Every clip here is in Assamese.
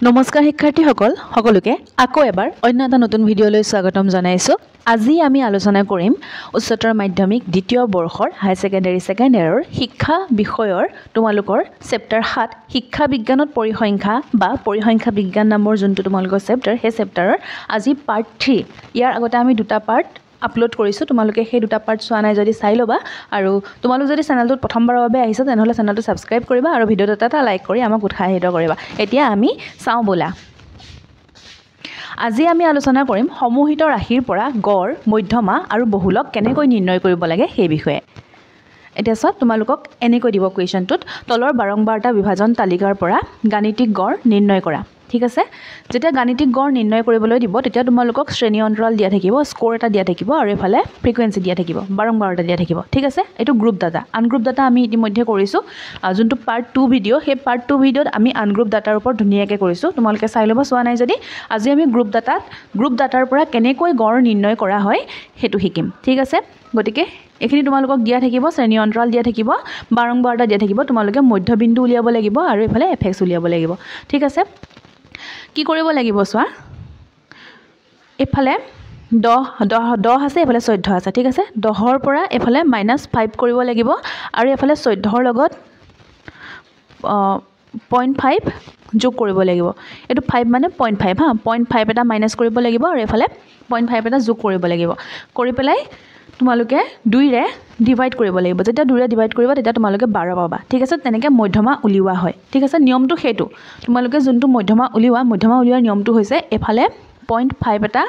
নমস্কাৰ শিক্ষাৰ্থীসকল সকলোকে আকৌ এবাৰ অন্য এটা নতুন ভিডিঅ'লৈ স্বাগতম জনাইছোঁ। আজি আমি আলোচনা কৰিম উচ্চতৰ মাধ্যমিক দ্বিতীয় বৰ্ষৰ হাই ছেকেণ্ডাৰী ছেকেণ্ড ইয়াৰৰ শিক্ষা বিষয়ৰ তোমালোকৰ চেপ্টাৰ 7 শিক্ষা বিজ্ঞানত পৰিসংখ্যা বা পৰিসংখ্যা বিজ্ঞান নামৰ যোনটো তোমালোকৰ চেপ্টাৰ সেই চেপ্টাৰৰ আজি পাৰ্ট 3 ইয়াৰ আগতে আমি দুটা পাৰ্ট আপলোড কৰিছোঁ। তোমালোকে সেই দুটা পাৰ্ট চোৱা নাই যদি চাই ল'বা আৰু তোমালোক যদি চেনেলটোত প্ৰথমবাৰৰ বাবে আহিছা তেনেহ'লে চেনেলটো ছাবস্ক্ৰাইব কৰিবা আৰু ভিডিঅ'টো এটা লাইক কৰি আমাক উৎসাহিত কৰিবা। এতিয়া আমি চাওঁ ব'লা। আজি আমি আলোচনা কৰিম সমূহিত ৰাশিৰ পৰা গড়, মধ্যমা আৰু বহুলক কেনেকৈ নিৰ্ণয় কৰিব লাগে সেই বিষয়ে। এতিয়া চোৱা, তোমালোকক এনেকৈ দিব কুৱেশ্যনটোত তলৰ বাৰম্বাৰতা বিভাজন তালিকাৰ পৰা গাণিতিক গড় নিৰ্ণয় কৰা। ঠিক আছে, যেতিয়া গাণিতিক গড় নিৰ্ণয় কৰিবলৈ দিব তেতিয়া তোমালোকক শ্ৰেণী অন্তৰাল দিয়া থাকিব, স্ক'ৰ এটা দিয়া থাকিব আৰু এফালে ফ্ৰিকুৱেঞ্চি দিয়া থাকিব, বাৰম্বাৰতা দিয়া থাকিব। ঠিক আছে, এইটো গ্ৰুপ ডাটা। আনগ্ৰুপ ডাটা আমি ইতিমধ্যে কৰিছোঁ, যোনটো পাৰ্ট 2 ভিডিঅ' সেই পাৰ্ট 2 ভিডিঅ'ত আমি আনগ্ৰুপ ডাটাৰ ওপৰত ধুনীয়াকৈ কৰিছোঁ। তোমালোকে চাই ল'ব চোৱা নাই যদি। আজি আমি গ্ৰুপ ডাটাৰ পৰা কেনেকৈ গড় নিৰ্ণয় কৰা হয় সেইটো শিকিম। ঠিক আছে, গতিকে এইখিনি তোমালোকক দিয়া থাকিব, শ্ৰেণী অন্তৰাল দিয়া থাকিব, বাৰম্বাৰতা দিয়া থাকিব। তোমালোকে মধ্যবিন্দু উলিয়াব লাগিব আৰু এফালে এফেক্স উলিয়াব লাগিব। ঠিক আছে, কি কৰিব লাগিব চোৱা, এইফালে 10 আছে, এইফালে 14 আছে। ঠিক আছে, 10ৰ পৰা এইফালে -5 কৰিব লাগিব আৰু এইফালে 14ৰ লগত 0.5 যোগ কৰিব লাগিব। এইটো 5 মানে 0.5 হা, 0.5 এটা মাইনাছ কৰিব লাগিব আৰু এইফালে 0.5 এটা যোগ কৰিব লাগিব। কৰি পেলাই তোমালোকে 2ৰে ডিভাইড কৰিব লাগিব। যেতিয়া 2ৰে ডিভাইড কৰিবা তেতিয়া তোমালোকে 12 পাবা। ঠিক আছে, তেনেকৈ মধ্যমা উলিওৱা হয়। ঠিক আছে, নিয়মটো সেইটো। তোমালোকে যোনটো মধ্যমা উলিওৱাৰ নিয়মটো হৈছে এফালে 0.5 এটা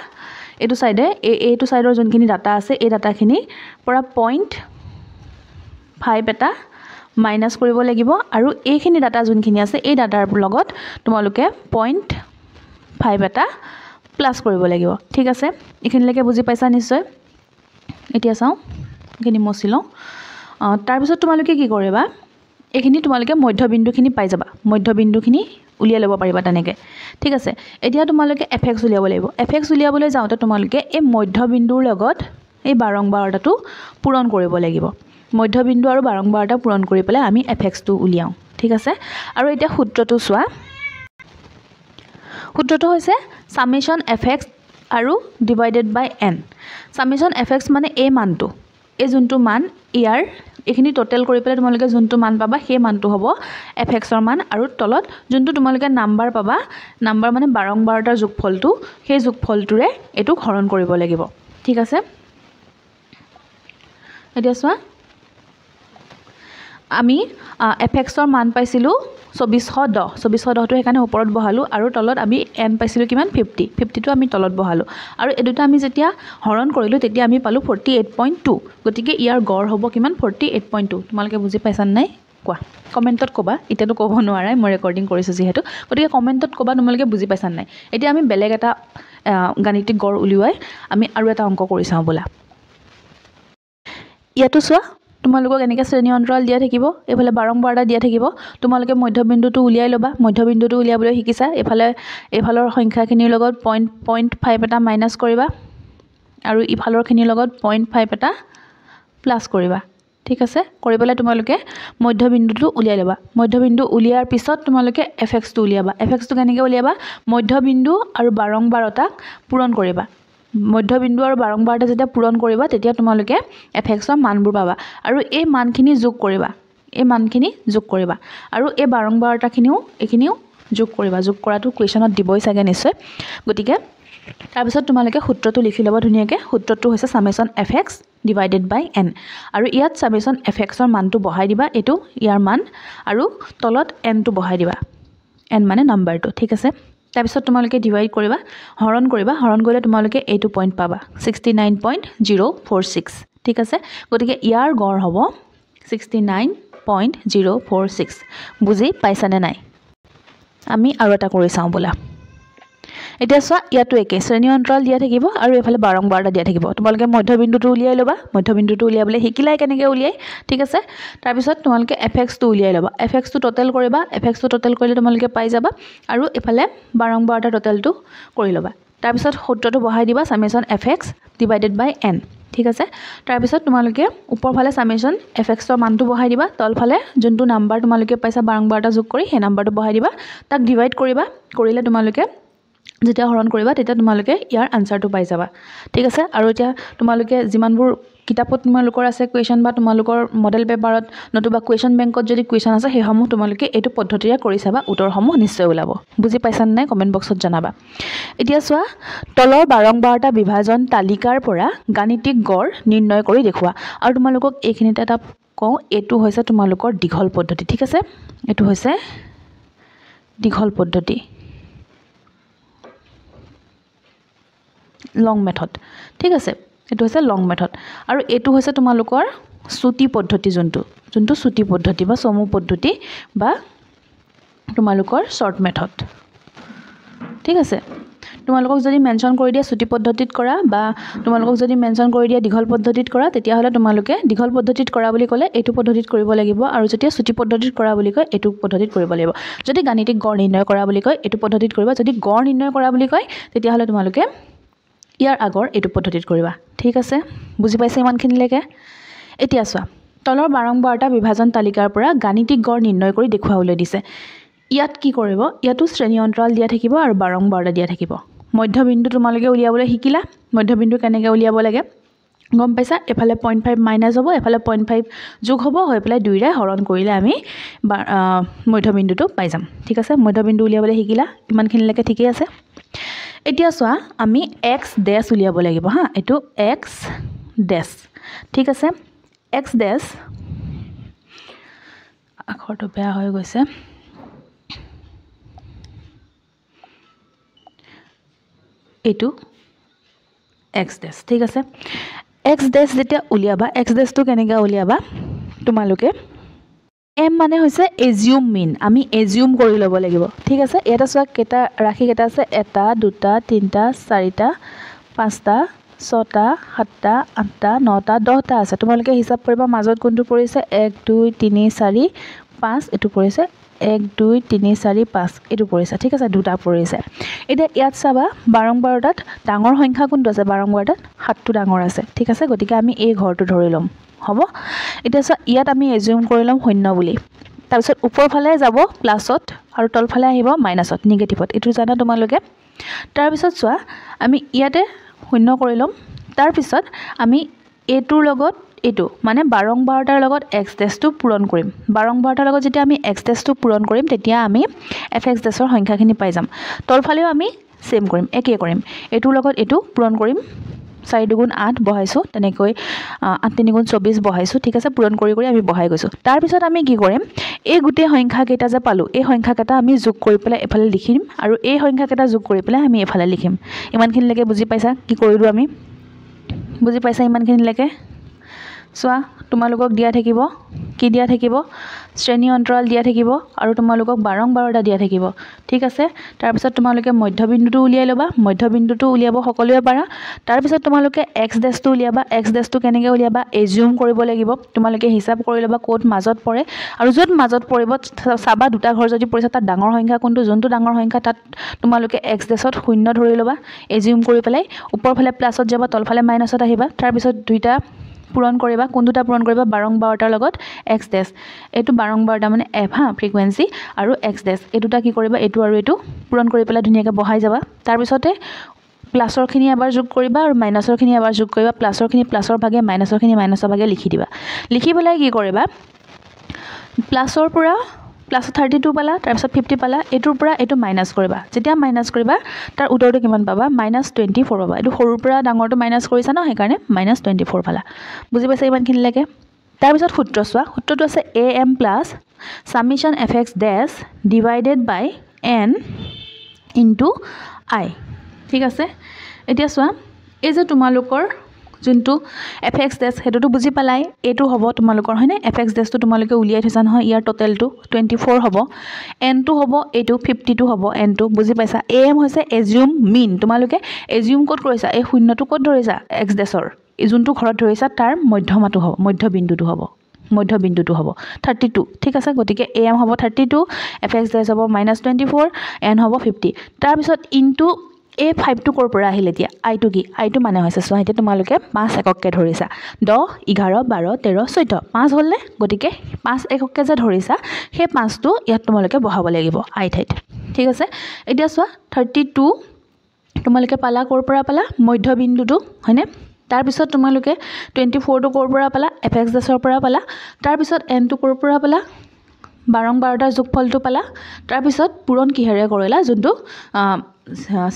এইটো ছাইডে এইটো ছাইডৰ যোনখিনি ডাটা আছে এই ডাটাখিনিৰ পৰা 0.5 এটা মাইনাছ কৰিব লাগিব আৰু এইখিনি ডাটা যোনখিনি আছে এই ডাটাৰ লগত তোমালোকে 0.5 এটা প্লাছ কৰিব লাগিব। ঠিক আছে, এইখিনিলৈকে বুজি পাইছা নিশ্চয়। এতিয়া চাওঁ, এইখিনি মচি লওঁ। তাৰপিছত তোমালোকে কি কৰিবা, এইখিনি তোমালোকে মধ্যবিন্দুখিনি পাই যাবা, মধ্যবিন্দুখিনি উলিয়াই ল'ব পাৰিবা তেনেকৈ। ঠিক আছে, এতিয়া তোমালোকে এফেক্স উলিয়াব লাগিব। এফেক্স উলিয়াবলৈ যাওঁতে তোমালোকে এই মধ্যবিন্দুৰ লগত এই বাৰম্বাৰতাটো পূৰণ কৰিব লাগিব। মধ্যবিন্দু আৰু বাৰম্বাৰতা পূৰণ কৰি পেলাই আমি এফেক্সটো উলিয়াওঁ। ঠিক আছে, আৰু এতিয়া সূত্ৰটো চোৱা। সূত্ৰটো হৈছে সামেশ্যন এফেক্স আৰু ডিভাইডেড বাই n। সামেশ্যন এফেক্স মানে এই মানটো, এই যোনটো মান ইয়াৰ এইখিনি টোটেল কৰি পেলাই তোমালোকে যোনটো মান পাবা সেই মানটো হ'ব এফেক্সৰ মান, আৰু তলত যোনটো তোমালোকে নাম্বাৰ পাবা, নাম্বাৰ মানে বাৰম্বাৰতাৰ যোগফলটো, সেই যোগফলটোৰে এইটোক হৰণ কৰিব লাগিব। ঠিক আছে, এতিয়া চোৱা, আমি এফেক্সৰ মান পাইছিলোঁ 2410। 2410টো সেইকাৰণে ওপৰত বহালোঁ আৰু তলত আমি n পাইছিলোঁ কিমান 50টো আমি তলত বহালোঁ আৰু এই দুটা আমি যেতিয়া হৰণ কৰিলোঁ তেতিয়া আমি পালোঁ 48.2। গতিকে ইয়াৰ গড় হ'ব কিমান 48.2। তোমালোকে বুজি পাইছা নাই কোৱা, কমেণ্টত ক'বা। এতিয়াতো ক'ব নোৱাৰাই, মই ৰেকৰ্ডিং কৰিছোঁ যিহেতু, গতিকে কমেণ্টত ক'বা তোমালোকে বুজি পাইছা নাই। এতিয়া আমি বেলেগ এটা গাণিতিক গড় উলিয়াই আমি আৰু এটা অংক কৰি চাওঁ ব'লা। ইয়াতো চোৱা, তোমালোকক এনেকৈ শ্ৰেণী অন্তৰাল দিয়া থাকিব, এইফালে বাৰম্বাৰতা দিয়া থাকিব। তোমালোকে মধ্যবিন্দুটো উলিয়াই ল'বা। মধ্যবিন্দুটো উলিয়াবলৈ শিকিছা, এইফালৰ সংখ্যাখিনিৰ লগত 0.5 এটা মাইনাছ কৰিবা আৰু ইফালৰখিনিৰ লগত 0.5 এটা প্লাছ কৰিবা। ঠিক আছে, কৰি পেলাই তোমালোকে মধ্যবিন্দুটো উলিয়াই ল'বা। মধ্যবিন্দু উলিয়াৰ পিছত তোমালোকে এফেক্সটো উলিয়াবা। এফেক্সটো কেনেকৈ উলিয়াবা, মধ্যবিন্দু আৰু বাৰম্বাৰতাক পূৰণ কৰিবা। মধ্যবিন্দু আৰু বাৰম্বাৰতা যেতিয়া পূৰণ কৰিবা তেতিয়া তোমালোকে এফেক্সৰ মানবোৰ পাবা আৰু এই মানখিনি যোগ কৰিবা, আৰু এই এইখিনিও যোগ কৰিবা। যোগ কৰাটো কুৱেশ্যনত দিবই চাগে নিশ্চয়। গতিকে তাৰপিছত তোমালোকে সূত্ৰটো লিখি ল'ব ধুনীয়াকৈ। সূত্ৰটো হৈছে সামেশ্যন এফেক্স ডিভাইডেড বাই n, আৰু ইয়াত সামেশ্যন এফেক্সৰ মানটো বহাই দিবা, এইটো ইয়াৰ মান, আৰু তলত nটো বহাই দিবা, n মানে নাম্বাৰটো। ঠিক আছে, তাৰপিছত তোমালোকে ডিভাইড কৰিবা, হৰণ কৰিবা। হৰণ কৰিলে তোমালোকে এইটো পইণ্ট পাবা 69.046। ঠিক আছে, গতিকে ইয়াৰ গড় হ'ব 69.046। বুজি পাইছানে নাই? আমি আৰু এটা কৰি চাওঁ ব'লা। এতিয়া চোৱা, ইয়াতো একে শ্ৰেণী অন্তৰাল দিয়া থাকিব আৰু এইফালে বাৰম্বাৰতা দিয়া থাকিব। তোমালোকে মধ্যবিন্দুটো উলিয়াই ল'বা। মধ্যবিন্দুটো উলিয়াবলৈ শিকিলাই কেনেকৈ উলিয়াই। ঠিক আছে, তাৰপিছত তোমালোকে এফেক্সটো উলিয়াই ল'বা। এফেক্সটো টোটেল কৰিবা। এফেক্সটো টোটেল কৰিলে তোমালোকে পাই যাবা আৰু এইফালে বাৰম্বাৰতা টোটেলটো কৰি ল'বা। তাৰপিছত সূত্ৰটো বহাই দিবা, সামেশ্যন এফেক্স ডিভাইডেড বাই n। ঠিক আছে তাৰপিছত তোমালোকে ওপৰফালে সামেশন fx ৰ মানটো বহাই দিবা তলফালে যোনটো নাম্বাৰ তোমালোকে পাইছা বাৰংবাৰটা যোগ কৰি সেই নাম্বাৰটো বহাই দিবা তাক ডিভাইড কৰিবা কৰিলে তোমালোকে যেতিয়া হৰণ কৰিবা তেতিয়া তোমালোকে ইয়াৰ আনসাৰটো পাই যাবা ঠিক আছে আৰু এতিয়া তোমালোকে যিমানবোৰ কিতাপত তোমালোকৰ আছে কোৱেশ্চন বা তোমালোকৰ মডেল পেপাৰত নতুবা কোৱেশ্চন বেংকত যদি কোৱেশ্চন আছে সেইসমূহ তোমালোকে এইটো পদ্ধতিৰে কৰি চাবা উত্তৰসমূহ নিশ্চয় ওলাব বুজি পাইছানে নাই কমেন্ট বক্সত জনাবা এতিয়া চোৱা তলৰ বাৰংবাৰটা বিভাজন তালিকাৰ পৰা গাণিতিক গড় নিৰ্ণয় কৰি দেখুৱা আৰু তোমালোকক এইখিনিতে এটা কওঁ এটো হৈছে তোমালোকৰ দীঘল পদ্ধতি ঠিক আছে এটো হৈছে দীঘল পদ্ধতি লং মেথড ঠিক আছে এটো হৈছে লং মেথড আৰু এটো হৈছে তোমালোকৰ সুতি পদ্ধতি যোনটো সুতি পদ্ধতি বা সমু পদ্ধতি বা তোমালোকৰ শৰ্ট মেথড ঠিক আছে তোমালোকক যদি মেনশন কৰি দিয়া সুতি পদ্ধতিত কৰা বা তোমালোকক যদি মেনশন কৰি দিয়া দীঘল পদ্ধতিত কৰা তেতিয়া হলে তোমালোকে দীঘল পদ্ধতিত কৰা বুলি ক'লে এটো পদ্ধতিত কৰিব লাগিব আৰু যেতিয়া সুতি পদ্ধতিত কৰা বুলি কয় এটো পদ্ধতিত কৰিব লাগিব যদি গাণিতিক গড় নিৰ্ণয় কৰা বুলি কয় এটো পদ্ধতিত কৰিবা যদি গড় নিৰ্ণয় কৰা বুলি কয় তেতিয়া হলে তোমালোকে ইয়াৰ আগৰ এটো পদ্ধতিত কৰিবা ঠিক আছে বুজি পাইছে ইমানখিনিলৈকে এতিয়া চোৱা তলৰ বাৰংবাৰটা বিভাজন তালিকাৰ পৰা গাণিতিক গড় নিৰ্ণয় কৰি দেখুৱাবলৈ দিছে ইয়াত কি কৰিব ইয়াতো শ্ৰেণী অন্তৰাল দিয়া থাকিব আৰু বাৰংবাৰটা দিয়া থাকিব মধ্যবিন্দু তোমালোকে উলিয়াবলৈ শিকিলা মধ্যবিন্দু কেনেকৈ উলিয়াব লাগে গম পাইছা এফালে 0.5 মাইনাস হ'ব এফালে 0.5 যোগ হ'ব হৈ পেলাই দুইৰে হৰণ কৰিলে আমি মধ্যবিন্দুটো পাই যাম ঠিক আছে মধ্যবিন্দু উলিয়াবলৈ শিকিলা ইমানখিনিলৈকে ঠিকই আছে এতিয়া চোৱা আমি x ডেশ উলিয়াব লাগিব হা এটো x ডেশ ঠিক আছে x ডেশ আখৰটো বেয়া হৈ গৈছে এটো x ডেশ ঠিক আছে x ডেশ যেতিয়া উলিয়াবা x ডেশটো কেনেকৈ উলিয়াবা তোমালোকে m মানে হৈছে এজিউম মিন আমি এজিউম কৰি ল'ব লাগিব ঠিক আছে এটা চোৱা কেটা ৰাখি কেটা আছে এটা দুটা তিনটা চাৰিটা পাঁচটা ছটা সাতটা আঠটা নটা 10টা আছে তোমালোকে হিসাব কৰিবা মাজত কোনটো পৰিছে 1 2 3 4 5 এটো পৰিছে 1 2 3 4 5 এটো পৰিছে ঠিক আছে দুটা পৰিছে এতিয়া ইয়াত চাবা বাৰংবাৰটাত ডাঙৰ সংখ্যা কোনটো আছে বাৰংবাৰটাত 7টো ডাঙৰ আছে ঠিক আছে গতিকে আমি এই ঘৰটো ধৰি লম হ'ব এতিয়া চোৱা ইয়াত আমি এজিউম কৰি লম শূন্য বুলি তাৰ পিছত ওপৰ ফালে যাব প্লাসত আৰু তল ফালে আহিব মাইনাসত নিগেটিভত এটো জানা তোমালোকে তাৰ পিছত চোৱা আমি ইয়াতে শূন্য কৰি লম তাৰ পিছত আমি এটোৰ লগত এটো মানে বাৰংবাৰটাৰ লগত x ডেশটো পূৰণ কৰিম বাৰংবাৰটাৰ লগত যেতিয়া আমি x ডেশটো পূৰণ কৰিম তেতিয়া আমি fx ডেশৰ সংখ্যাখিনি পাই যাম তলফালেও আমি সেম কৰিম একে কৰিম এটোৰ লগত এটো পূৰণ কৰিম 4 দুগুণ 8 বহাইছো তেনেকৈ 8 3 গুণ 24 বহাইছো ঠিক আছে পূৰণ কৰি কৰি আমি বহাই গৈছো তাৰ পিছত আমি কি কৰিম এই গুটে সংখ্যা কেটা যে পালো এই সংখ্যা কেটা আমি যোগ কৰি পেলাই এফালে লিখিম আৰু এই সংখ্যা কেটা যোগ কৰি পেলাই আমি এফালে লিখিম ইমানখিনিলৈকে বুজি পাইছা কি কৰিলো আমি বুজি পাইছা ইমানখিনিলৈকে চোৱা তোমালোকক দিয়া থাকিব কি দিয়া থাকিব শ্ৰেণী অন্তৰাল দিয়া থাকিব আৰু তোমালোকক বাৰংবাৰটা দিয়া থাকিব ঠিক আছে তাৰ পিছত তোমালোকে মধ্যবিন্দুটো উলিয়াই লবা মধ্যবিন্দুটো উলিয়াব সকলোৱে পাৰা তাৰ পিছত তোমালোকে x ডেশটো উলিয়াবা x ডেশটো কেনেকৈ উলিয়াবা এজিউম কৰিব লাগিব তোমালোকে হিসাব কৰি লবা কোড মাজত পৰে আৰু যত মাজত পৰিব সাবা দুটা ঘৰ যদি পৰিছে তাত ডাঙৰ সংখ্যা কোনটো যোনটো ডাঙৰ সংখ্যা তাত তোমালোকে x ডেশত শূন্য ধৰি লবা এজিউম কৰি পেলাই ওপৰ ফালে প্লাসত যাবা তল ফালে মাইনাসত আহিবা তাৰ পিছত দুইটা পূৰণ কৰিবা কোনটা পূৰণ কৰিবা বাৰংবাৰটাৰ লগত x ডেশ এটো বাৰংবাৰটা মানে f হা ফ্ৰিকোয়েন্সি আৰু x ডেশ এটোটা কি কৰিবা এটো আৰু এটো পূৰণ কৰি পেলাই ধুনিয়াকৈ বহাই যাবা তাৰ পিছতে প্লাসৰ খিনি এবাৰ যোগ কৰিবা আৰু মাইনাসৰ খিনি এবাৰ যোগ কৰিবা প্লাসৰ খিনি প্লাসৰ ভাগে মাইনাসৰ খিনি মাইনাসৰ ভাগে লিখি দিবা লিখি পেলাই কি কৰিবা প্লাসৰ পৰা প্লাস 32 পালা তাৰ পিছত 50 পালা এটোৰ পৰা এটো মাইনাস কৰিবা যেতিয়া মাইনাস কৰিবা তাৰ উত্তৰটো কিমান পাবা -24 পাবা এটো সৰুৰ পৰা ডাঙৰটো মাইনাস কৰিছা ন সেই কাৰণে -24 পালা বুজি পাইছা ইমানখিনিলৈকে তাৰ পিছত সূত্ৰ চোৱা সূত্ৰটো আছে am + summation fx dash divided by n into I ঠিক আছে এতিয়া চোৱা এই যে তোমালোকৰ যোনটো fx dash হেতুটো বুজি পালাই এটো হ'ব তোমালোকৰ হয়নে fx dash টো তোমালোকে উলিয়াই থৈছা নহয় ইয়াৰ টোটালটো 24 হ'ব n টো হ'ব এটো 52 হ'ব n টো বুজি পাইছা am হৈছে assume mean তোমালোকে assume কোড কৰিছা এই শূন্যটো কোড ধৰিছা x dashৰ এই যোনটো ঘৰত ধৰিছা তাৰ মধ্যমাটো হ'ব মধ্যবিন্দুটো হ'ব 32 ঠিক আছে গতিকে am হ'ব 32 fx dash হ'ব -24 n হ'ব 50 তাৰ পিছত ইনটু এই 5টো ক'ৰ পৰা আহিল এতিয়া আইটো কি আইটো মানে হৈছে চোৱা এতিয়া তোমালোকে 5 একককে ধৰিছা 10 11 12 13 14 5 হ'লনে গতিকে 5 একককে যে ধৰিছা সেই 5টো ইয়াত তোমালোকে বহাব লাগিব আই ঠাইত ঠিক আছে এতিয়া চোৱা 32 তোমালোকে পালা ক'ৰ পৰা পালা মধ্যবিন্দুটো হয়নে তাৰ পিছত তোমালোকে 24 টো ক'ৰ পৰা পালা fx দাসৰ পৰা পালা তাৰ পিছত n টো ক'ৰ পৰা পালা 12 12টাৰ যোগফলটো পালা তাৰ পিছত পূৰণ কিহেৰে কৰিলা যোনটো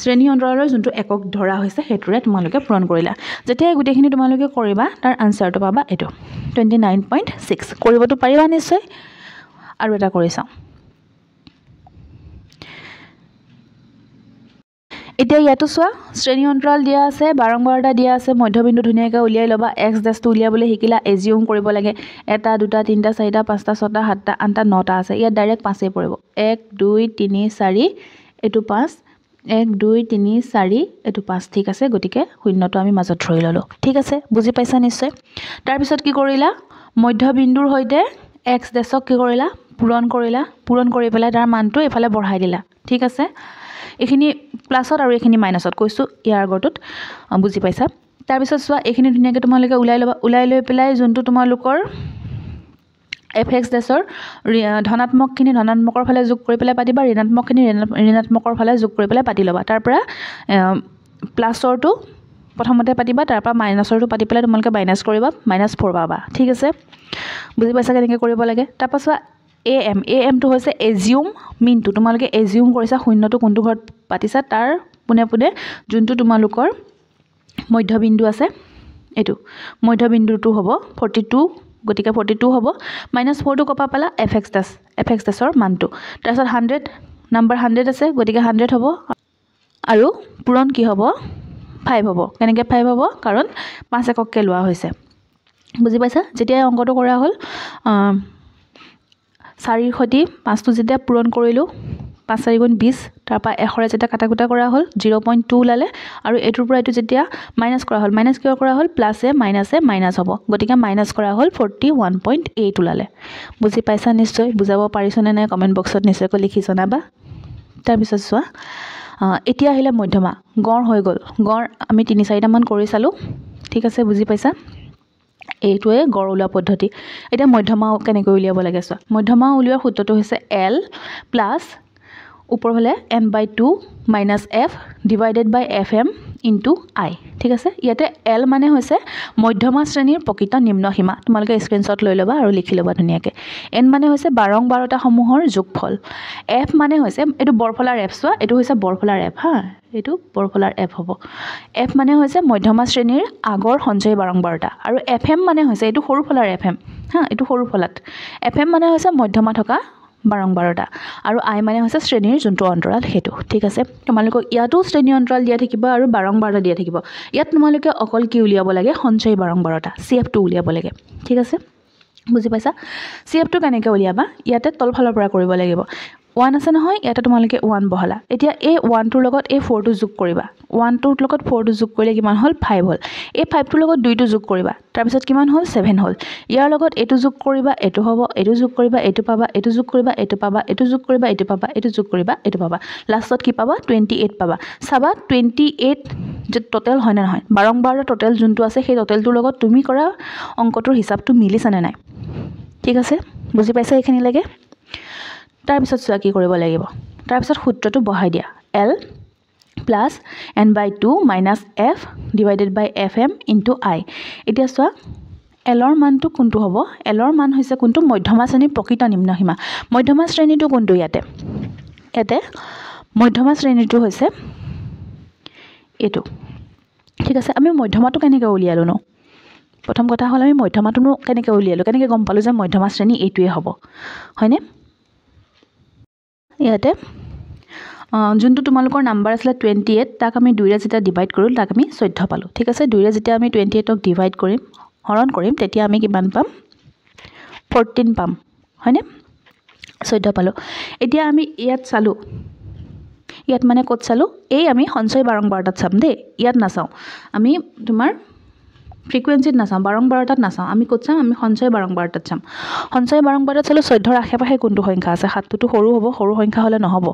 শ্ৰেণী অন্তৰালৰ যোনটো একক ধৰা হৈছে হেতুৰে তোমালোকে পূৰণ কৰিলা যেতিয়া গুটেখিনি তোমালোকে কৰিবা তাৰ আনসাৰটো পাবা এটো 29.6 কৰিবটো পাৰিবা নিশ্চয় আৰু এটা কৰি চাও এতিয়া ইয়াতো চোৱা শ্ৰেণী অন্তৰাল দিয়া আছে 12 12টা দিয়া আছে মধ্যবিন্দু ধুনিয়াকৈ উলিয়াই লবা x দাসটো উলিয়াবলৈ শিকিলা এজিউম কৰিব লাগে 1 2 3 4 5 6 7 8 9টা আছে ইয়াত ডাইৰেক্ট 5 এ পৰিব 1 2 3 4 এটো 5 1 2 3 4 এটো 5 ঠিক আছে গটিকে শূন্যটো আমি মাজত ধৰি ললো ঠিক আছে বুজি পাইছা নিশ্চয় তাৰ পিছত কি কৰিলা মধ্যবিন্দুৰ হৈতে x দাসক কি কৰিলা পূৰণ কৰি পেলাই তাৰ মানটো এফালে বঢ়াই দিলা ঠিক আছে এখিনি প্লাসত আৰু এখিনি মাইনাসত কৈছো ইয়াৰ আগৰটোত বুজি পাইছা তাৰ পিছত চোৱা এখিনি ধুনিয়াকৈ তোমালোকে উলাই লৈ পেলাই যোনটো তোমালোকৰ fx দাসৰ ধনাত্মকখিনি ধনাত্মকৰ ফালে যোগ কৰি পেলাই পাতিবা ঋণাত্মকখিনি ঋণাত্মকৰ ফালে যোগ কৰি পেলাই পাতি লবা তাৰ পৰা প্লাসৰটো প্ৰথমতে পাতিবা তাৰ পৰা মাইনাসৰটো পাতি পেলাই তোমালোকে মাইনাস কৰিবা -4 পাবা ঠিক আছে বুজি পাইছা কেনেকৈ কৰিব লাগে তাৰ পাছত am টো হৈছে এজিউম মিনটো তোমালোকে এজিউম কৰিছা শূন্যটো কোনটো ঘৰত পাতিছা তাৰ পুনে পুনে যোনটো তোমালোকৰ মধ্যবিন্দু আছে এটো মধ্যবিন্দুটো হ'ব 42 গতিকে 42 হ'ব -4 টো কপা পালা fx দাসৰ মানটো তাৰ পিছত 100 নাম্বাৰ 100 আছে গতিকে 100 হ'ব আৰু পূৰণ কি হ'ব 5 হ'ব কেনেকৈ 5 হ'ব কাৰণ 5 একককে লোৱা হৈছে বুজি পাইছা যেতিয়া অংকটো কৰা হ'ল 4 ৰ সতি 5 টো যেতিয়া পূৰণ কৰিলো 5 4 গুণ 20 তাৰ পৰা 1 ৰে যেতিয়া কাটাকুটা কৰা হ'ল 0.2 লালে আৰু এটোৰ পৰা এটো যেতিয়া মাইনাস কৰা হ'ল মাইনাস কিয় কৰা হ'ল প্লাসে মাইনাসে মাইনাস হ'ব গতিকে মাইনাস কৰা হ'ল 41.8 লালে বুজি পাইছা নিশ্চয় বুজাব পাৰিছনে নাই কমেন্ট বক্সত নিশ্চয়কৈ লিখি জনাবা তাৰ পিছত চোৱা এতিয়া আহিলে মধ্যমা গড় হৈ গ'ল গড় আমি 3 4টা মান কৰি চালো ঠিক আছে বুজি পাইছা এইটোৱে গড় উলিওৱা পদ্ধতি এটা মধ্যমা কেনেকৈ উলিয়াব লাগে চোৱা মধ্যমা উলিওৱাৰ সূত্ৰটো হৈছে l প্লাস উপৰফালে n/2 - f divided by fm into i ঠিক আছে ইয়াতে l মানে হৈছে মধ্যমা শ্ৰেণীৰ প্ৰকৃত নিম্ন সীমা তোমালোকে স্ক্ৰিনশ্বট লৈ লবা আৰু লিখি লবা ধুনিয়াকৈ n মানে হৈছে 12 12টা সমূহৰ যোগফল f মানে হৈছে এটো বৰফলাৰ f চোৱা এটো হৈছে বৰফলাৰ f হা এটো বৰফলাৰ f হ'ব f মানে হৈছে মধ্যমা শ্ৰেণীৰ আগৰ সঞ্চয় 12 12টা আৰু fm মানে হৈছে এটো সৰুফলাৰ fm হা এটো সৰুফলাত fm মানে হৈছে মধ্যমা থকা 12 12টা আৰু i মানে হৈছে শ্ৰেণীৰ যোনটো অন্তৰাল হেতু ঠিক আছে তোমালোক ইয়াতো শ্ৰেণী অন্তৰাল দিয়া থাকিব আৰু 12 12টা দিয়া থাকিব ইয়াত তোমালোকে অকল কি উলিয়াব লাগে সঞ্চয় 12 12টা cf টো উলিয়াব লাগে ঠিক আছে বুজি পাইছা cf টো কেনেকৈ উলিয়াবা ইয়াতে তলফালৰ পৰা কৰিব লাগিব 1 আছে নহয় ইয়াতে তোমালোকে 1 বহালা এতিয়া এই 1 টোৰ লগত এই 4 টো যোগ কৰিবা 1 টোৰ লগত 4 টো যোগ কৰিলে কিমান হ'ল 5 হ'ল এই 5 টোৰ লগত 2 টো যোগ কৰিবা তাৰ পিছত কিমান হ'ল 7 হ'ল ইয়াৰ লগত এটো যোগ কৰিবা এটো হ'ব এটো যোগ কৰিবা এটো পাবা এটো যোগ কৰিবা এটো পাবা এটো যোগ কৰিবা এটো পাবা এটো যোগ কৰিবা এটো পাবা লাষ্টত কি পাবা 28 পাবা সাবা 28 যে টোটাল হয় না নহয় 12 12 টোটাল যোনটো আছে সেই টোটালটোৰ লগত তুমি কৰা অংকটোৰ হিসাবটো মিলিছানে নাই ঠিক আছে বুজি পাইছা এখিনি লাগে তাৰ পিছত চোৱা কি কৰিব লাগিব তাৰ পিছত সূত্ৰটো বহাই দিয়া l plus n/2 - f divided by fm into i এতিয়া চোৱা l ৰ মানটো কোনটো হ'ব l ৰ মান হৈছে কোনটো মধ্যমা শ্ৰেণীৰ প্ৰকৃত নিম্ন সীমা মধ্যমা শ্ৰেণীটো কোনটো ইয়াতে মধ্যমা শ্ৰেণীটো হৈছে এটো ঠিক আছে আমি মধ্যমাটো কেনেকৈ উলিয়ালো ন প্ৰথম কথা হ'ল আমি মধ্যমাটোনো কেনেকৈ উলিয়ালো কেনেকৈ গম পালো যে মধ্যমা শ্ৰেণী এইটোৱে হ'ব হয়নে ইয়াতে যোনটো তোমালোকৰ নাম্বাৰ আছিল 28 তাক আমি 2 ৰে যেতিয়া ডিভাইড কৰো তাক আমি 14 পালো ঠিক আছে 2 ৰে যেতিয়া আমি 28 ক ডিভাইড কৰিম হৰণ কৰিম তেতিয়া আমি কিমান পাম 14 পাম হয়নে 14 পালো এতিয়া আমি ইয়াত চালো ইয়াত মানে কত চালো এই আমি সঞ্চয় 12 12টাত চাম দে ইয়াত না চাও আমি তোমাৰ ফ্ৰিকুৱেন্সিত না চাম 12 12টাত না চাম আমি কত চাম আমি সঞ্চয় 12 12টাত চাম সঞ্চয় 12 12টাত চালো 14 ৰ আশে-পাশে কোনটো সংখ্যা আছে 7টো সৰু হ'ব সৰু সংখ্যা হলে নহব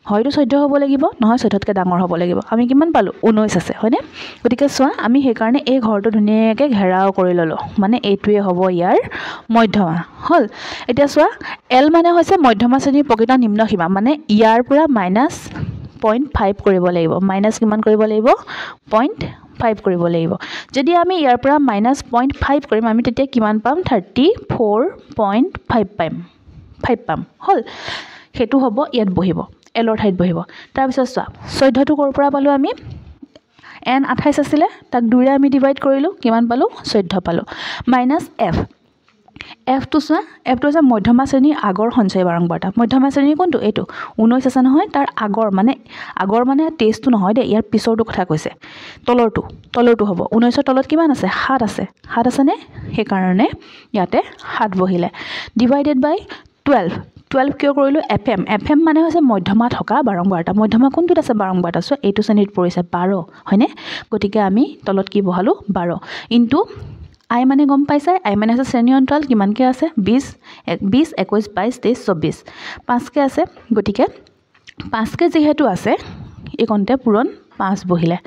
হয়তো 14 হ'ব লাগিব নহয় 14তকৈ ডাঙৰ হ'ব লাগিব আমি কিমান পালোঁ 19 আছে হয়নে গতিকে চোৱা আমি সেইকাৰণে এই ঘৰটো ধুনীয়াকৈ ঘেৰাও কৰি ল'লোঁ মানে এইটোৱে হ'ব ইয়াৰ মধ্যমা হ'ল এতিয়া চোৱা এল মানে হৈছে মধ্যমা শ্ৰেণীৰ প্ৰকৃত নিম্ন সীমা মানে ইয়াৰ পৰা -0.5 কৰিব লাগিব মাইনাছ কিমান কৰিব লাগিব 0.5 কৰিব লাগিব যদি আমি ইয়াৰ পৰা -0.5 কৰিম আমি তেতিয়া কিমান পাম 34.5 পাম হ'ল সেইটো হ'ব ইয়াত বহিব এলৰ ঠাইত বহিব তাৰপিছত চোৱা 14টো ক'ৰ পৰা পালোঁ আমি n 28 আছিলে তাক 2ৰে আমি ডিভাইড কৰিলোঁ কিমান পালোঁ 14 পালোঁ মাইনাছ এফটো চোৱা এফটো হৈছে মধ্যমা শ্ৰেণীৰ আগৰ সঞ্চয় বাৰম্বাৰতা মধ্যমা শ্ৰেণীৰ কোনটো এইটো 19 আছে নহয় তাৰ আগৰ মানে 23টো নহয় দে ইয়াৰ পিছৰটো কথা কৈছে তলৰটো হ'ব 19ৰ তলত কিমান আছে 7 আছেনে সেইকাৰণে ইয়াতে 7 বহিলে ডিভাইডেড বাই 12 কিয় কৰিলোঁ FM মানে হৈছে মধ্যমা থকা বাৰম্বাৰতা মধ্যমা কোনটোত আছে বাৰম্বাৰতা চোৱা এইটো শ্ৰেণীত পৰিছে 12 হয়নে গতিকে আমি তলত কি বহালোঁ 12 ইনটু আই মানে গম পাইছে আই মানে আছে শ্ৰেণী অন্তৰাল কিমানকৈ আছে 20 21 22 23 24 5কৈ আছে গতিকে 5কৈ যিহেতু আছে এই কণতে পূৰণ 5 বহিলে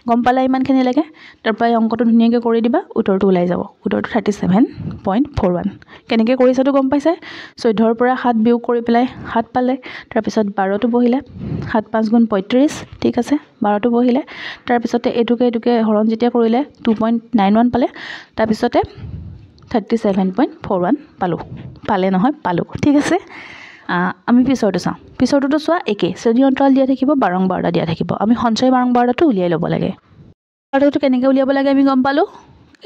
গম পালে ইমানখিনি লাগে তাৰপৰা এই অংকটো ধুনীয়াকৈ কৰি দিবা উত্তৰটো ওলাই যাব উত্তৰটো 37.41 কেনেকৈ কৰিছেতো গম পাইছে 14ৰ পৰা 7 বিয়োগ কৰি পেলাই 7 পালে তাৰপিছত 12টো বহিলে 7 5 গুণ 35 ঠিক আছে 12টো বহিলে তাৰপিছতে এইটোকে হৰণ যেতিয়া কৰিলে 2.91 পালে তাৰপিছতে 37.41 পালোঁ ঠিক আছে আমি পিছৰটো চাওঁ পিছৰটোতো চোৱা একে শ্ৰেণী অন্তৰাল দিয়া থাকিব বাৰম্বাৰতা দিয়া থাকিব আমি সঞ্চয় বাৰম্বাৰতাটো উলিয়াই ল'ব লাগে বাৰম্বাৰতাটো কেনেকৈ উলিয়াব লাগে আমি গম পালোঁ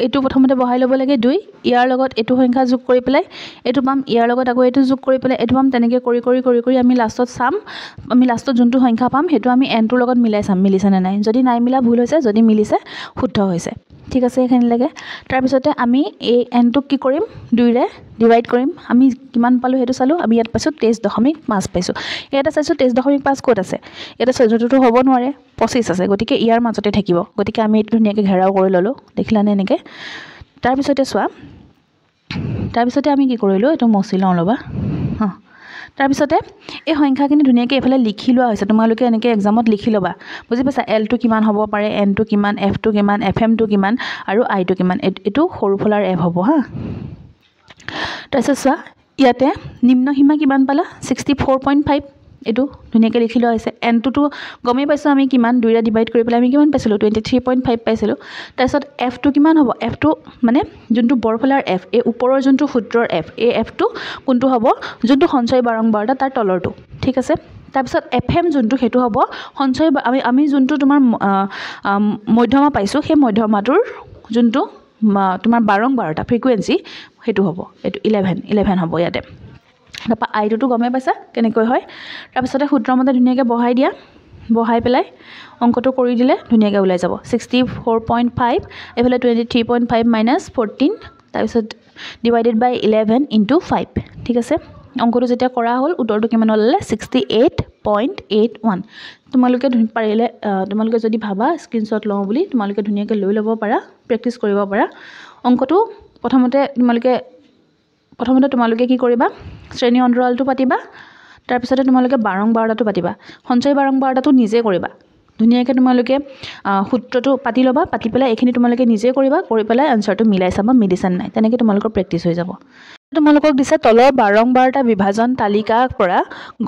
এইটো প্ৰথমতে বহাই ল'ব লাগে 2 ইয়াৰ লগত এইটো সংখ্যা যোগ কৰি পেলাই এইটো পাম ইয়াৰ লগত আকৌ এইটো যোগ কৰি পেলাই এইটো পাম তেনেকৈ কৰি আমি লাষ্টত চাম আমি লাষ্টত যোনটো সংখ্যা পাম সেইটো আমি এনটোৰ লগত মিলাই চাম মিলিছেনে নাই যদি নাই মিলা ভুল হৈছে যদি মিলিছে শুদ্ধ হৈছে ঠিক আছে এইখিনি লাগে তাৰপিছতে আমি এই এনটোক কি কৰিম 2ৰে ডিভাইড কৰিম আমি কিমান পালোঁ সেইটো চালোঁ আমি ইয়াত পাইছোঁ 23.5 পাইছোঁ ইয়াতে চাইছোঁ 23.5 ক'ত আছে ইয়াতে 14টো হ'ব নোৱাৰে 25 আছে গতিকে ইয়াৰ মাজতে থাকিব গতিকে আমি এইটো ধুনীয়াকৈ ঘেৰাও কৰি ল'লোঁ দেখিলানে এনেকৈ তাৰপিছতে চোৱা তাৰপিছতে আমি কি কৰিলোঁ এইটো মচি লওঁ ল'বা তাৰপিছতে এই সংখ্যাখিনি ধুনীয়াকৈ এইফালে লিখি লোৱা হৈছে তোমালোকে এনেকৈ এক্সামত লিখি ল'বা বুজি পাইছা এলটো কিমান হ'ব পাৰে এনটো কিমান এফটো কিমান এফএমটো কিমান আৰু আইটো কিমান এইটো সৰু ফলাৰ এফ হ'ব হা তাৰপিছত চোৱা ইয়াতে নিম্ন সীমা কিমান পালা 64.5 এইটো ধুনীয়াকৈ লিখি লোৱা হৈছে এনটোতো গমেই পাইছোঁ আমি কিমান 2ৰে ডিভাইড কৰি পেলাই আমি কিমান পাইছিলোঁ 23.5 পাইছিলোঁ তাৰপিছত এফটো কিমান হ'ব এফটো মানে যোনটো বৰফলাৰ এফ এই ওপৰৰ যোনটো সূত্ৰৰ এফ এই এফটো কোনটো হ'ব যোনটো সঞ্চয় বাৰম্বাৰতা তাৰ তলৰটো ঠিক আছে তাৰপিছত FM যোনটো সেইটো হ'ব সঞ্চয় আমি যোনটো তোমাৰ মধ্যমা পাইছোঁ সেই মধ্যমাটোৰ যোনটো তোমাৰ বাৰম্বাৰতা ফ্ৰিকুৱেঞ্চি সেইটো হ'ব এইটো 11 হ'ব ইয়াতে তাৰপৰা আইটোতো গমেই পাইছা কেনেকৈ হয় তাৰপিছতে সূত্ৰমতে ধুনীয়াকৈ বহাই পেলাই অংকটো কৰি দিলে ধুনীয়াকৈ ওলাই যাব 64.5 এইফালে 23.5 মাইনাছ 14 তাৰপিছত ডিভাইডেড বাই 11 ইনটু 5 ঠিক আছে অংকটো যেতিয়া কৰা হ'ল উত্তৰটো কিমান ওলালে 68.81 তোমালোকে পাৰিলে তোমালোকে যদি ভাবা স্ক্ৰীনশ্বট লওঁ বুলি তোমালোকে ধুনীয়াকৈ লৈ ল'ব পাৰা প্ৰেক্টিছ কৰিব পাৰা অংকটো প্ৰথমতে তোমালোকে কি কৰিবা শ্ৰেণী অন্তৰালটো পাতিবা তাৰপিছতে তোমালোকে বাৰম্বাৰতাটো পাতিবা সঞ্চয় বাৰম্বাৰতাটো নিজে কৰিবা ধুনীয়াকৈ তোমালোকে সূত্ৰটো পাতি ল'বা পাতি পেলাই এইখিনি তোমালোকে নিজে কৰিবা কৰি পেলাই আনসাৰটো মিলাই চাবা মেডিচিন নাই তেনেকৈ তোমালোকৰ প্ৰেক্টিছ হৈ যাব তোমালোকক দিছে তলৰ বাৰম্বাৰতা বিভাজন তালিকাৰ পৰা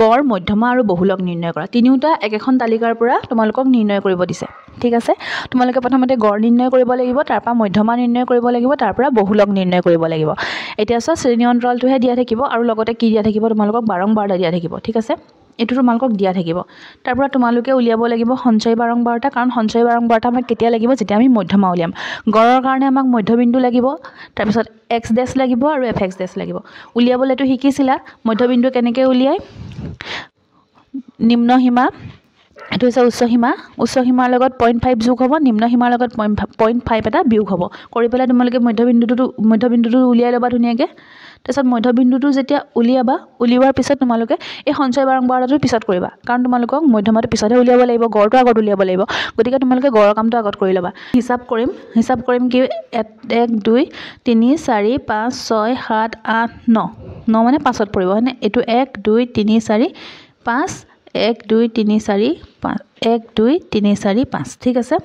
গড় মধ্যমা আৰু বহুলক নিৰ্ণয় কৰা তিনিওটা একেখন তালিকাৰ পৰা তোমালোকক নিৰ্ণয় কৰিব দিছে ঠিক আছে তোমালোকে প্ৰথমতে গড় নিৰ্ণয় কৰিব লাগিব তাৰপৰা মধ্যমা নিৰ্ণয় কৰিব লাগিব তাৰপৰা বহুলক নিৰ্ণয় কৰিব লাগিব এতিয়া চোৱা শ্ৰেণী অন্তৰালটোহে দিয়া থাকিব আৰু লগতে কি দিয়া থাকিব তোমালোকক বাৰম্বাৰতা দিয়া থাকিব ঠিক আছে এইটো তোমালোকক দিয়া থাকিব তাৰপৰা তোমালোকে উলিয়াব লাগিব সঞ্চয় বাৰম্বাৰতা কাৰণ সঞ্চয় বাৰম্বাৰতা আমাক কেতিয়া লাগিব যেতিয়া আমি মধ্যমা উলিয়াম গড়ৰ কাৰণে আমাক মধ্যবিন্দু লাগিব তাৰপিছত x ডেছ লাগিব আৰু fx ডেছ লাগিব উলিয়াবলৈতো শিকিছিলা মধ্যবিন্দু কেনেকৈ উলিয়াই নিম্ন সীমা এইটো হৈছে উচ্চ সীমাৰ লগত 0.5 যোগ হ'ব নিম্ন সীমাৰ লগত 0.5 এটা বিয়োগ হ'ব কৰি পেলাই তোমালোকে মধ্যবিন্দুটো উলিয়াই ল'বা ধুনীয়াকৈ তাৰপিছত মধ্যবিন্দুটো যেতিয়া উলিওৱাৰ পিছত তোমালোকে এই সঞ্চয় বাৰম্বাৰতাটো পিছত কৰিবা কাৰণ তোমালোকক মধ্যমাটো পিছতহে উলিয়াব লাগিব গড়টো আগত উলিয়াব লাগিব গতিকে তোমালোকে গড়ৰ কামটো আগত কৰি ল'বা হিচাপ কৰিম কি 1 2 3 4 5 6 7 8 9 মানে 5ত পৰিব হয়নে এইটো 1 2 3 4 5 1 2 3 4 5 1 2 3 4 5 ঠিক আছে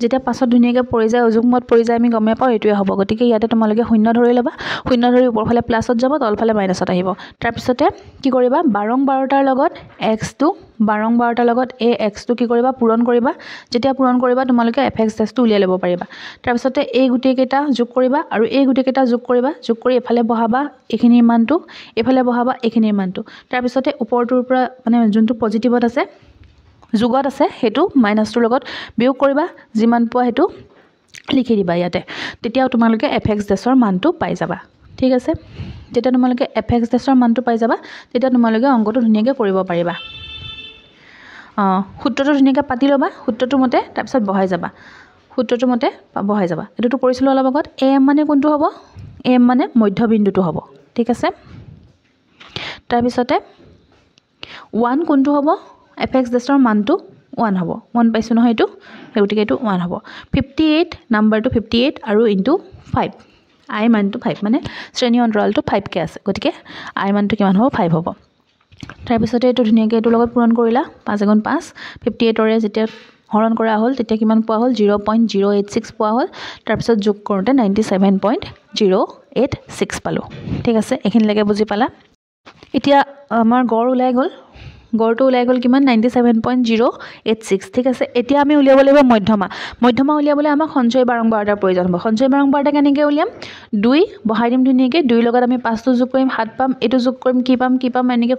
যেতিয়া পাছত ধুনিয়াকৈ পৰি যায় অযুগ্মত পৰি যায় আমি গমে পাওঁ এটোৱে হ'ব গতিকে ইয়াতে তোমালোকে শূন্য ধৰি ল'বা শূন্য ধৰি ওপৰফালে প্লাছত যাব তলফালে মাইনাছত আহিব তাৰ পিছতে কি কৰিবা 12 12টাৰ লগত x টো 12 12টাৰ লগত এই x টো কি কৰিবা পূৰণ কৰিবা যেতিয়া পূৰণ কৰিবা তোমালোকে fx টো উলিয়াই ল'ব পাৰিবা তাৰ পিছতে এই গুটি কেইটা যোগ কৰিবা আৰু এই গুটি কেইটা যোগ কৰিবা যোগ কৰি এফালে বহাবা এখিনিৰ মানটো এফালে বহাবা এখিনিৰ মানটো তাৰ পিছতে ওপৰটোৰ পৰা মানে যোনটো পজিটিভত আছে যোগত আছে হেতু মাইনাসটোৰ লগত বিয়োগ কৰিবা যিমান পোৱা হেতু লিখি দিবা ইয়াতে তেতিয়াও তোমালোকে fx ডেছৰ মানটো পাই যাবা ঠিক আছে যেতিয়া তোমালোকে fx ডেছৰ মানটো পাই যাবা তেতিয়া তোমালোকে অংকটো ধুনিয়াকৈ কৰিব পাৰিবা সূত্ৰটো ধুনিয়াকৈ পাতি লবা সূত্ৰটোৰ মতে তাৰ পিছত বহাই যাবা সূত্ৰটোৰ মতে বহাই যাবা এটোটো কৰিছিল অলপ আগত am মানে কোনটো হ'ব am মানে মধ্যবিন্দুটো হ'ব ঠিক আছে তাৰ পিছতে 1 কোনটো হ'ব fx ডেছৰ মানটো 1 হ'ব 1 পাইছো নহয় এটো হেউটিকে এটো 1 হ'ব 58 নাম্বাৰটো 58 আৰু ইনটু 5 i মানটো 5 মানে শ্ৰেণী অন্তৰালটো 5 কে আছে গতিকে i মানটো কিমান হ'ব 5 হ'ব তাৰ পিছতে এটো ধুনিয়াকৈ এটো লগত পূৰণ কৰিলা 5 * 5 58 ৰে যেতিয়া হৰণ কৰা হ'ল তেতিয়া কিমান পোৱা হ'ল 0.086 পোৱা হ'ল তাৰ পিছত যোগ কৰোতে 97.086 পালো ঠিক আছে এখিনিলৈকে বুজি পালা এতিয়া আমাৰ গড় ওলাই গ'ল গড়টো ওলাই গ'ল কিমান 97.086 ঠিক আছে এতিয়া আমি উলিয়াব লাগিব মধ্যমা উলিয়াবলৈ আমাক সঞ্চয় বাৰংবাৰটাৰ প্ৰয়োজন হ'ব সঞ্চয় বাৰংবাৰটা কেনেকৈ উলিয়াম 2 বহাই দিম ধুনিয়াকৈ 2 লগত আমি 5 টো যোগ কৰিম 7 পাম এটো যোগ কৰিম কি পাম এনেকৈ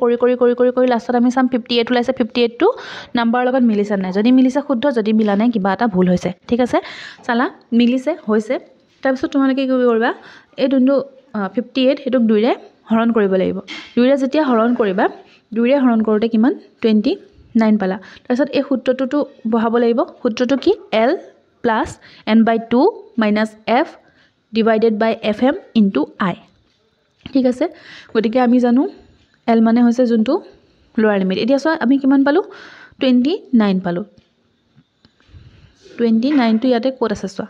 কৰি লাষ্টত আমি চাম 58 ওলাইছে 58 টো নাম্বাৰৰ লগত মিলিছে নাই যদি মিলিছে শুদ্ধ যদি মিলা নাই কিবা এটা ভুল হৈছে ঠিক আছে চালা মিলিছে হৈছে তাৰ পিছত তোমালোকে কি কৰিবা এই যোনটো 58 হেতুক 2 ৰে হৰণ কৰিব লাগিব 2 ৰে যেতিয়া হৰণ কৰিবা 2 ৰে হৰণ কৰোতে কিমান 29 পালা তাৰ পিছত এই সূত্ৰটো বহাব লাগিব সূত্ৰটো কি l + n/2 - f divided by fm into i ঠিক আছে গতিকে আমি জানো l মানে হৈছে যোনটো লোৱাৰ লিমিট এতিয়া চোৱা আমি কিমান পালো 29 পালো 29 টো ইয়াতে ক'ত আছে চোৱা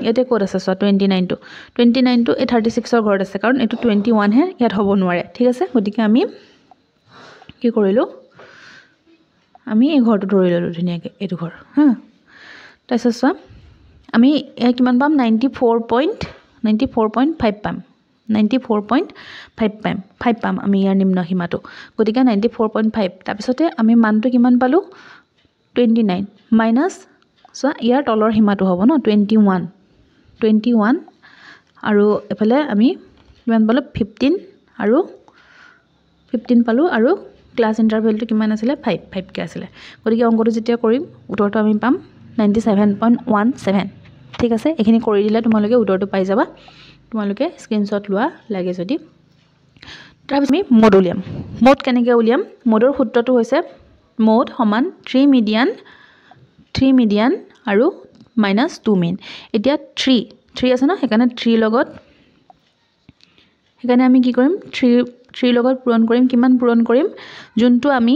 ইয়াতে ক'ত আছে চোৱা 29 টো এই 36 ৰ ঘৰত আছে কাৰণ এটো 21 হে ইয়াত হ'ব নোৱাৰে ঠিক আছে গতিকে আমি কি কৰিলো আমি এই ঘৰটো ধৰি ললো ধুনিয়াকৈ এটো ঘৰ হা তাৰপিছত চোৱা আমি কিমান পাম 94.5 পাম 94.5 পাম আমি ইয়াৰ নিম্ন সীমাটো গতিকে 94.5 তাৰ পিছতে আমি মানটো কিমান পালো 29 মাইনাস চোৱা ইয়াৰ তলৰ সীমাটো হ'ব ন 21 আৰু এফালে আমি কিমান পালো 15 আৰু 15 পালো আৰু ক্লাস ইন্টাৰভেলটো কিমান আছিল 5 কে আছিল গতিকে অংকটো যেতিয়া কৰিম উত্তৰটো আমি পাম 97.17 ঠিক আছে এখিনি কৰি দিলে তোমালোকে উত্তৰটো পাই যাবা তোমালোকে স্ক্ৰিনশ্বট লোৱা লাগে যদি তাৰপিছত আমি মোড উলিয়াম মোড কেনেকৈ উলিয়াম মোডৰ সূত্ৰটো হৈছে মোড সমান 3 মিডিয়ান আৰু -2 মিন এতিয়া 3 আছে ন সেইকাৰণে 3 লগত সেইকাৰণে আমি কি কৰিম 3 লগত পূৰণ কৰিম কিমান পূৰণ কৰিম যোনটো আমি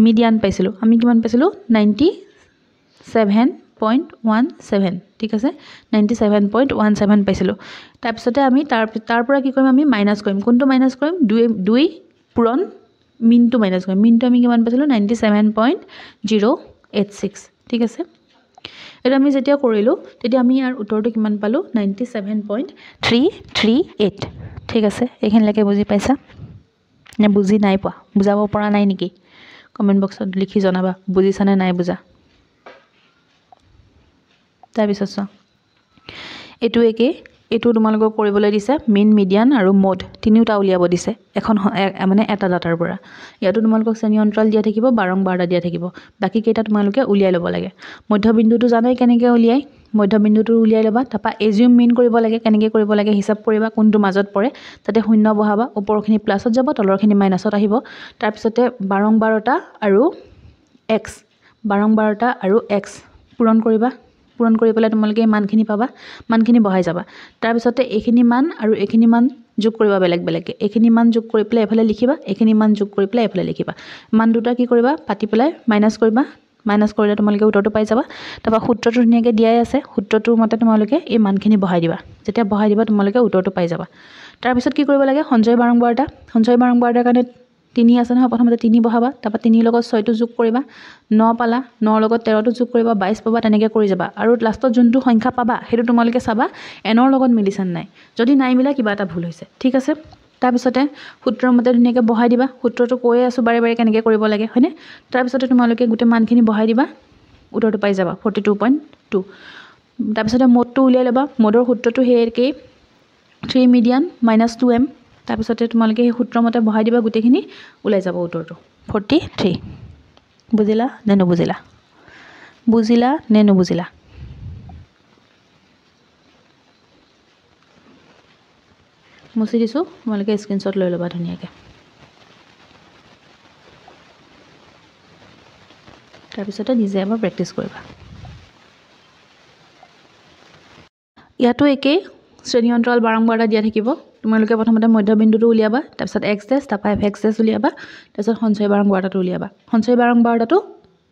মিডিয়ান পাইছিলো আমি কিমান পাইছিলো 97.17 ঠিক আছে 97.17 পাইছিলো তাৰ পিছতে আমি তাৰ পৰা কি কৰিম আমি মাইনাস কৰিম কোনটো মাইনাস কৰিম 2 পূৰণ মিনটো মাইনাস কৰিম মিনটো আমি কিমান পাইছিলো 97.086 ঠিক আছে এটা আমি যেতিয়া কৰিলো তেতিয়া আমি ইয়াৰ উত্তৰটো কিমান পালো 97.338 ঠিক আছে এখিনিলৈকে বুজি পাইছা নে বুজি নাই পোৱা বুজাব পৰা নাই নেকি কমেন্ট বক্সত লিখি জনাবা বুজিছা নে নাই বুজা তাৰ পিছত চোৱা এটো তোমালোকক কৰিবলৈ দিছে মিন মিডিয়ান আৰু মোড তিনিটা উলিয়াব দিছে এখন মানে এটা ডাটাৰ পৰা ইয়াতো তোমালোকক শ্ৰেণী অন্তৰাল দিয়া থাকিব বাৰংবাৰটা দিয়া থাকিব বাকি কেইটা তোমালোকে উলিয়াই ল'ব লাগে মধ্যবিন্দুটো জানাই কেনেকৈ উলিয়াই মধ্যবিন্দুটো উলিয়াই ল'বা তাৰপা এজিউম মিন কৰিব লাগে কেনেকৈ কৰিব লাগে হিসাব কৰিবা কোনটো মাজত পৰে তাতে শূন্য বহাবা ওপৰখিনি প্লাছত যাব তলৰখিনি মাইনাছত আহিব তাৰ পিছতে বাৰংবাৰটা আৰু x পূৰণ কৰি পেলাই তোমালোকে এই মানখিনি পাবা মানখিনি বহাই যাবা তাৰ পিছতে এইখিনি মান আৰু এইখিনি মান যোগ কৰিবা বেলেগ এইখিনি মান যোগ কৰি পেলাই এফালে লিখিবা এইখিনি মান যোগ কৰি পেলাই এফালে লিখিবা মান দুটা কি কৰিবা পাতি পেলাই মাইনাস কৰিবা মাইনাস কৰিলে তোমালোকে উত্তৰটো পাই যাবা তাৰপা সূত্ৰটো ধুনিয়াকৈ দিয়াই আছে সূত্ৰটোৰ মতে তোমালোকে এই মানখিনি বহাই দিবা যেতিয়া বহাই দিবা তোমালোকে উত্তৰটো পাই যাবা তাৰ পিছত কি কৰিব লাগে সঞ্চয় বাৰংবাৰটাৰ কাৰণে তিনি আছে নহয়, প্ৰথমতে তিনি বহাবা, তাৰপৰা তিনিৰ লগত 6টো যোগ কৰিবা, 9 পালা, 9ৰ লগত 13টো যোগ কৰিবা, 22 পাবা, তেনেকৈ কৰি যাবা। আৰু লাষ্টত যোনটো সংখ্যা পাবা সেইটো তোমালোকে চাবা এনৰ লগত মিলিছে নাই। যদি নাই মিলা কিবা এটা ভুল হৈছে, ঠিক আছে। তাৰপিছতে সূত্ৰৰ মতে ধুনীয়াকৈ বহাই দিবা। সূত্ৰটো কৈয়ে আছোঁ বাৰে বাৰে কেনেকৈ কৰিব লাগে, হয়নে? তাৰপিছতে তোমালোকে গোটেই মানখিনি বহাই দিবা, উত্তৰটো পাই যাবা 42.2। তাৰপিছতে মডটো উলিয়াই ল'বা। মডৰ সূত্ৰটো সেই একেই, 3 মিডিয়ান মাইনাছ 2m। তাৰপিছতে তোমালোকে সেই সূত্ৰমতে বহাই দিবা, গোটেইখিনি ওলাই যাব উত্তৰটো 43। বুজিলা নে নুবুজিলা? বুজিলা নে নুবুজিলা? মুচি দিছোঁ, তোমালোকে স্ক্ৰীনশ্বট লৈ ল'বা ধুনীয়াকৈ। তাৰপিছতে নিজে এবাৰ প্ৰেক্টিছ কৰিবা। ইয়াতো একেই, শ্ৰেণী অন্তৰাল বাৰম্বাৰতা দিয়া থাকিব। তোমালোকে প্ৰথমতে মধ্যবিন্দুটো উলিয়াবা, তাৰপিছত x ডেছ, তাৰপৰা fx ডেছ উলিয়াবা, তাৰপিছত সঞ্চয় বাৰম্বাৰতাটো উলিয়াবা। সঞ্চয় বাৰম্বাৰতাটো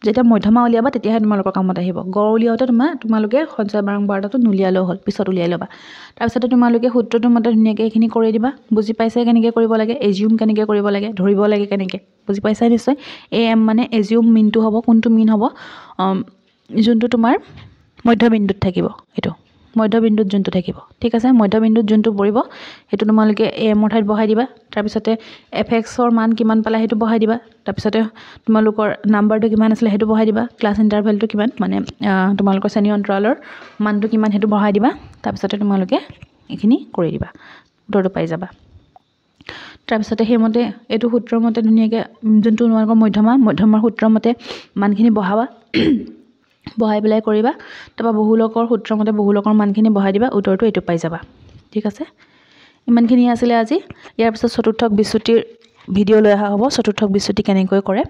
যেতিয়া মধ্যমা উলিয়াবা তেতিয়াহে তোমালোকৰ কামত আহিব। গড় উলিয়াওঁতে তোমালোকে সঞ্চয় বাৰম্বাৰতাটো নুলিয়ালেও হ'ল, পিছত উলিয়াই ল'বা। তাৰপিছতে তোমালোকে সূত্ৰটোৰ মতে ধুনীয়াকৈ এইখিনি কৰি দিবা। বুজি পাইছে কেনেকৈ কৰিব লাগে, এজিউম কেনেকৈ কৰিব লাগে, ধৰিব লাগে কেনেকৈ, বুজি পাইছা নিশ্চয়। AM মানে এজিউম মিনটো হ'ব, কোনটো মিন হ'ব, যোনটো তোমাৰ মধ্যবিন্দুত থাকিব, এইটো মধ্যবিন্দুত যোনটো থাকিব, ঠিক আছে। মধ্যবিন্দুত যোনটো পৰিব সেইটো তোমালোকে AM-ৰ ঠাইত বহাই দিবা। তাৰপিছতে fx-ৰ মান কিমান পালা সেইটো বহাই দিবা। তাৰপিছতে তোমালোকৰ নাম্বাৰটো কিমান আছিলে সেইটো বহাই দিবা। ক্লাছ ইণ্টাৰভেলটো কিমান, মানে তোমালোকৰ শ্ৰেণী অন্তৰালৰ মানটো কিমান সেইটো বহাই দিবা। তাৰপিছতে তোমালোকে এইখিনি কৰি দিবা, উত্তৰটো পাই যাবা। তাৰপিছতে সেইমতে এইটো সূত্ৰৰ মতে ধুনীয়াকৈ যোনটো তোমালোকৰ মধ্যমাৰ সূত্ৰৰ মতে মানখিনি বহাবা, বহাই পেলাই কৰিবা। তাৰপৰা বহুলকৰ সূত্ৰৰ মতে বহুলকৰ মানখিনি বহাই দিবা, উত্তৰটো এইটো পাই যাবা, ঠিক আছে। ইমানখিনি আছিলে আজি। ইয়াৰ পিছত চতুৰ্থক বিচ্যুতিৰ ভিডিঅ' লৈ অহা হ'ব, চতুৰ্থক বিচ্যুতি কেনেকৈ কৰে।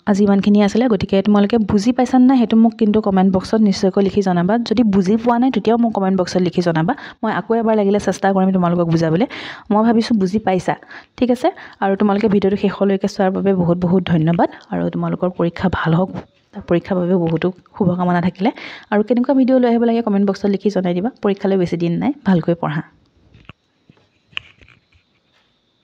আজি ইমানখিনি আছিলে, গতিকে তোমালোকে বুজি পাইছানে নাই সেইটো মোক কিন্তু কমেণ্ট বক্সত নিশ্চয়কৈ লিখি জনাবা। যদি বুজি পোৱা নাই তেতিয়াও মোক কমেণ্ট বক্সত লিখি জনাবা। মই আকৌ এবাৰ লাগিলে চেষ্টা কৰিম তোমালোকক বুজাবলৈ। মই ভাবিছোঁ বুজি পাইছা, ঠিক আছে। আৰু তোমালোকে ভিডিঅ'টো শেষলৈকে চোৱাৰ বাবে বহুত বহুত ধন্যবাদ। আৰু তোমালোকৰ পৰীক্ষা ভাল হওক, পৰীক্ষাৰ বাবেও বহুতো শুভকামনা থাকিলে। আৰু কেনেকুৱা ভিডিঅ' লৈ আহিব লাগে কমেণ্ট বক্সত লিখি জনাই দিবা। পৰীক্ষালৈ বেছি দিন নাই, ভালকৈ পঢ়া।